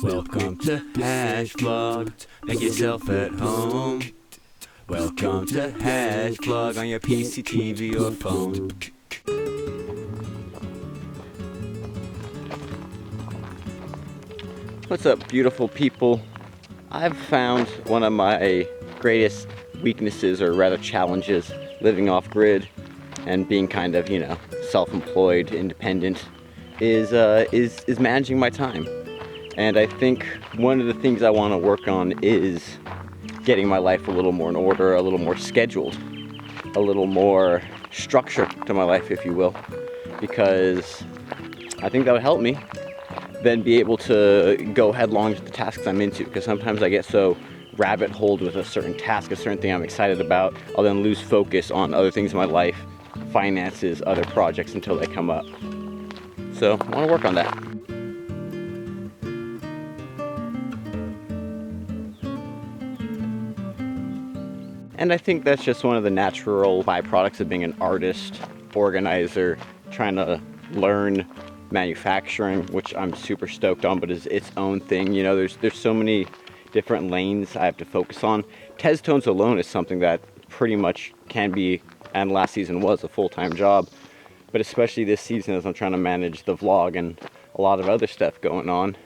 Welcome to Hash Vlog. Make yourself at home. Welcome to Hash Vlog on your PC, TV, or phone. What's up, beautiful people? I've found one of my greatest weaknesses, or rather challenges, living off grid and being kind of, self-employed, independent, is managing my time. And I think one of the things I want to work on is getting my life a little more in order, a little more scheduled, a little more structure to my life, if you will, because I think that would help me then be able to go headlong to the tasks I'm into, because sometimes I get so rabbit-holed with a certain task, a certain thing I'm excited about, I'll then lose focus on other things in my life, finances, other projects until they come up. So I want to work on that. And I think that's just one of the natural byproducts of being an artist, organizer, trying to learn manufacturing, which I'm super stoked on, but is its own thing. There's so many different lanes I have to focus on. Tez tones alone is something that pretty much can be, and last season was, a full-time job. But especially this season, as I'm trying to manage the vlog and a lot of other stuff going on,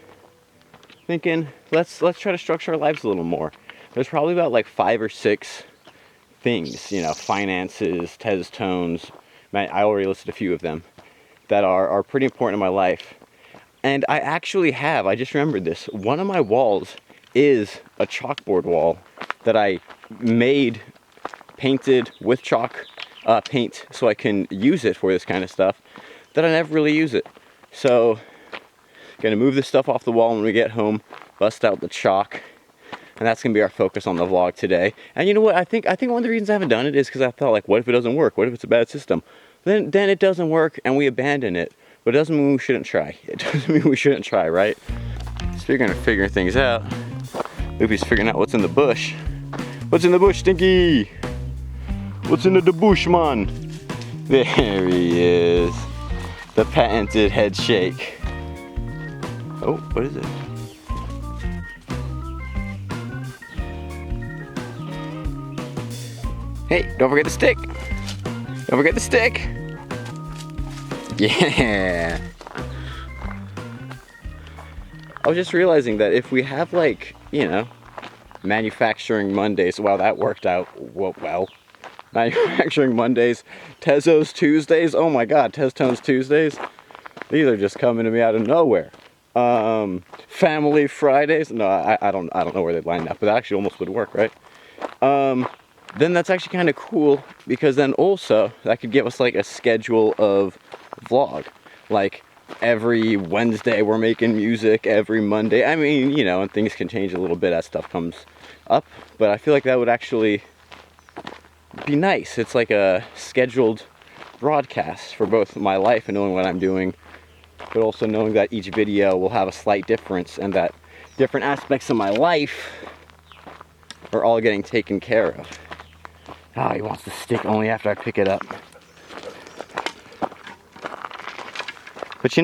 thinking let's try to structure our lives a little more. There's probably about like 5 or 6 things, finances, Tez tones, I already listed a few of them, that are pretty important in my life. And I just remembered this, one of my walls is a chalkboard wall that I made, painted with chalk paint so I can use it for this kind of stuff, that I never really use it. So gonna move this stuff off the wall when we get home, bust out the chalk, and that's gonna be our focus on the vlog today. And you know what, I think one of the reasons I haven't done it is because I thought, like, what if it doesn't work? What if it's a bad system? Then it doesn't work and we abandon it. But it doesn't mean we shouldn't try. It doesn't mean we shouldn't try, right? Speaking of figuring things out, Loopy's figuring out what's in the bush. What's in the bush, Stinky? What's in the bush, man? There he is. The patented head shake. Oh, what is it? Hey, don't forget the stick. Don't forget the stick. Yeah. I was just realizing that if we have, like, manufacturing Mondays, wow, that worked out well. Manufacturing Mondays, Tezos Tuesdays, oh my god, Tez Tones Tuesdays, these are just coming to me out of nowhere. Family Fridays, no, I don't know where they line up, but that actually almost would work, right? Then that's actually kind of cool, because then also that could give us like a schedule of vlog. Like every Wednesday we're making music, every Monday. I mean, and things can change a little bit as stuff comes up, but I feel like that would actually be nice. It's like a scheduled broadcast for both my life and knowing what I'm doing, but also knowing that each video will have a slight difference and that different aspects of my life are all getting taken care of. Oh, he wants to stick only after I pick it up. But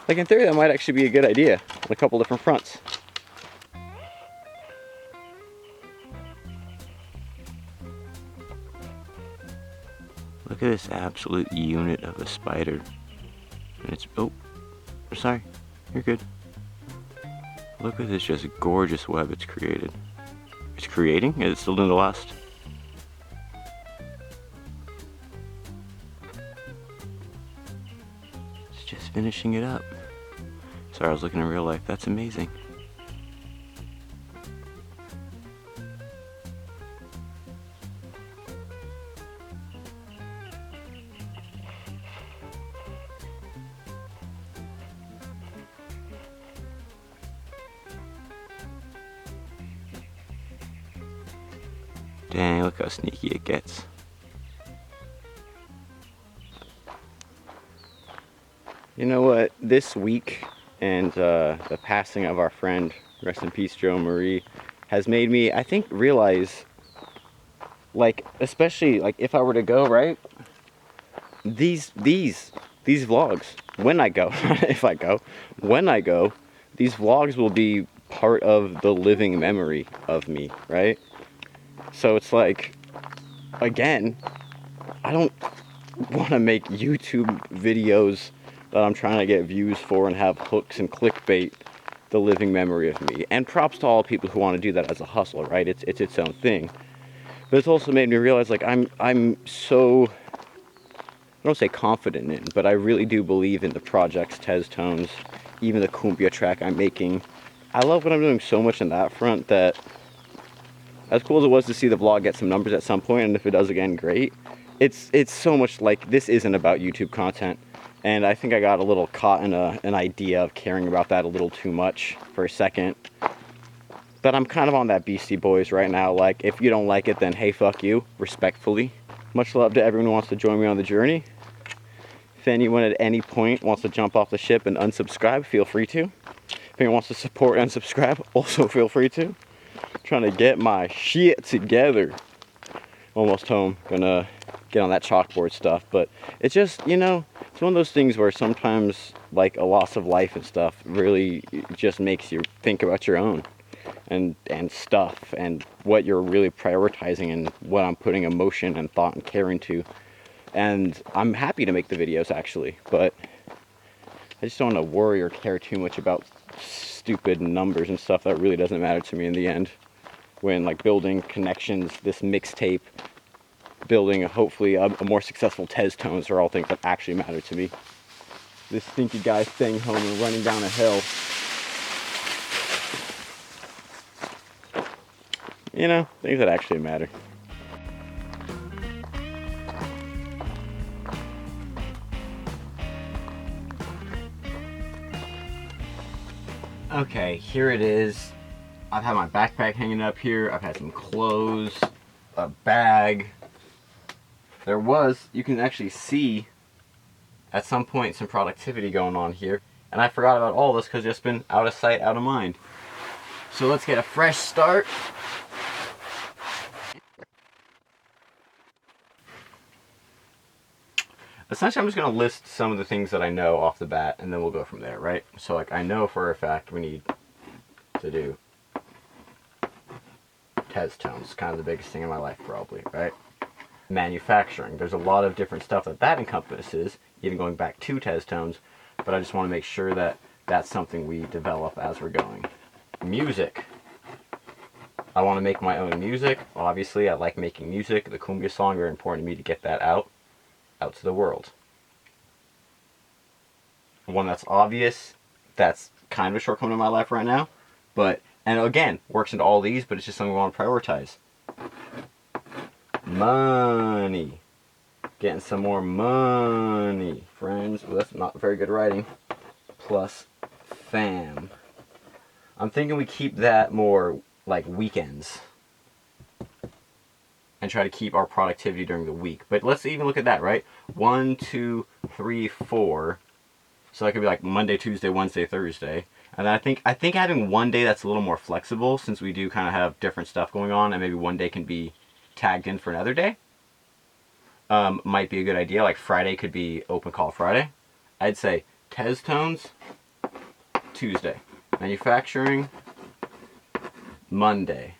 like in theory, that might actually be a good idea on a couple different fronts. Look at this absolute unit of a spider. And it's, oh, sorry, you're good. Look at this just gorgeous web it's created. It's creating? Is it still doing the last? It's just finishing it up. Sorry, I was looking in real life. That's amazing. Dang, look how sneaky it gets. You know what? This week and the passing of our friend, rest in peace, Joe Marie, has made me, I think, realize, like, especially like if I were to go, right? These vlogs, when I go, not if I go, when I go, these vlogs will be part of the living memory of me, right? So it's like, again, I don't want to make YouTube videos that I'm trying to get views for and have hooks and clickbait the living memory of me. And props to all people who want to do that as a hustle, right? It's its own thing. But it's also made me realize, like, I'm so, I don't say confident in, but I really do believe in the projects, Tez Tones, even the cumbia track I'm making. I love what I'm doing so much in that front that, as cool as it was to see the vlog get some numbers at some point, and if it does again, great. It's so much like, this isn't about YouTube content. And I think I got a little caught in an idea of caring about that a little too much for a second. But I'm kind of on that Beastie Boys right now. Like, if you don't like it, then hey, fuck you, respectfully. Much love to everyone who wants to join me on the journey. If anyone at any point wants to jump off the ship and unsubscribe, feel free to. If anyone wants to support and subscribe, also feel free to. I'm trying to get my shit together. Almost home. Gonna get on that chalkboard stuff. But it's just, you know, it's one of those things where sometimes, like, a loss of life and stuff really just makes you think about your own and stuff and what you're really prioritizing and what I'm putting emotion and thought and care into. And I'm happy to make the videos, actually, but I just don't want to worry or care too much about stupid numbers and stuff that really doesn't matter to me in the end. When, like, building connections, this mixtape, building hopefully a more successful Tez Tones are all things that actually matter to me. This stinky guy staying home and running down a hill. You know, things that actually matter. Okay, here it is. I've had my backpack hanging up here. I've had some clothes, a bag. There was, you can actually see at some point some productivity going on here. And I forgot about all this because it's just been out of sight, out of mind. So let's get a fresh start. Essentially, I'm just going to list some of the things that I know off the bat, and then we'll go from there, right? So, like, I know for a fact we need to do Tez Tones, kind of the biggest thing in my life, probably, right? Manufacturing. There's a lot of different stuff that encompasses, even going back to Tez Tones, but I just want to make sure that that's something we develop as we're going. Music. I want to make my own music. Obviously, I like making music. The cumbia song, very important to me to get that out to the world. One that's obvious, that's kind of a shortcoming in my life right now, but, and again, works into all these, but it's just something we want to prioritize. Money. Getting some more money. Friends, well, that's not very good writing. Plus fam. I'm thinking we keep that more like weekends. And try to keep our productivity during the week. But let's even look at that, right? 1, 2, 3, 4. So that could be like Monday, Tuesday, Wednesday, Thursday. And then I think having one day that's a little more flexible, since we do kind of have different stuff going on, and maybe one day can be tagged in for another day, might be a good idea. Like Friday could be open call Friday. I'd say Tez Tones, Tuesday. Manufacturing, Monday.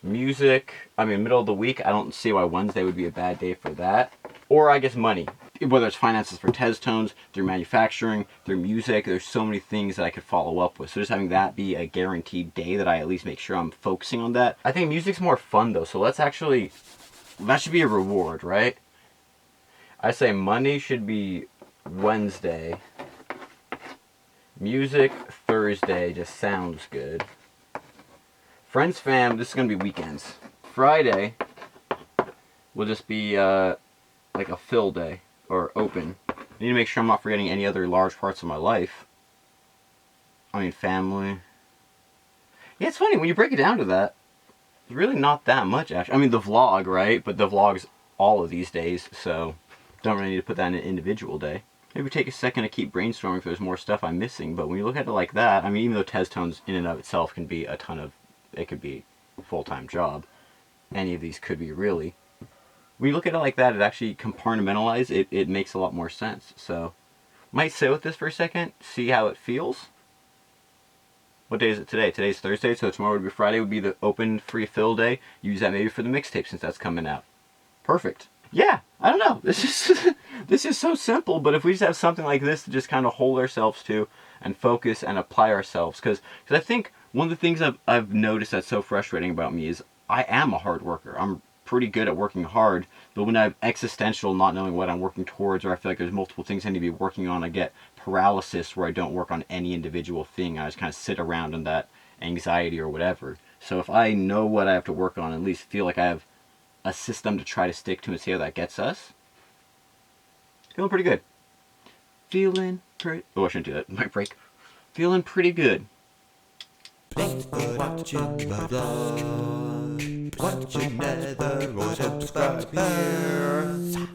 Music, I mean, middle of the week, I don't see why Wednesday would be a bad day for that. Or I guess money. Whether it's finances for Tez Tones, through manufacturing, through music, there's so many things that I could follow up with. So just having that be a guaranteed day that I at least make sure I'm focusing on that. I think music's more fun though, so let's actually, that should be a reward, right? I say money should be Wednesday. Music, Thursday, just sounds good. Friends, fam, this is going to be weekends. Friday will just be like a fill day, or open. I need to make sure I'm not forgetting any other large parts of my life. I mean, family. Yeah, it's funny, when you break it down to that, it's really not that much, actually. I mean, the vlog, right? But the vlog's all of these days, so don't really need to put that in an individual day. Maybe take a second to keep brainstorming if there's more stuff I'm missing, but when you look at it like that, I mean, even though Tez Tones in and of itself can be a ton of, it could be a full-time job. Any of these could be, really. When you look at it like that, it actually compartmentalized, it makes a lot more sense. So, might sit with this for a second, see how it feels. What day is it today? Today's Thursday, so tomorrow would be Friday, would be the open free fill day. Use that maybe for the mixtape since that's coming out. Perfect. Yeah, I don't know. This is this is so simple, but if we just have something like this to just kind of hold ourselves to and focus and apply ourselves, because I think one of the things I've noticed that's so frustrating about me is I am a hard worker. I'm pretty good at working hard, but when I have existential not knowing what I'm working towards, or I feel like there's multiple things I need to be working on, I get paralysis where I don't work on any individual thing. I just kind of sit around in that anxiety or whatever. So if I know what I have to work on, at least feel like I have a system to try to stick to and see how that gets us. Feeling pretty good. Feeling pretty... Oh, I shouldn't do that. Might break. Feeling pretty good. Thanks for watching the vlog. Watch another or subscribe here.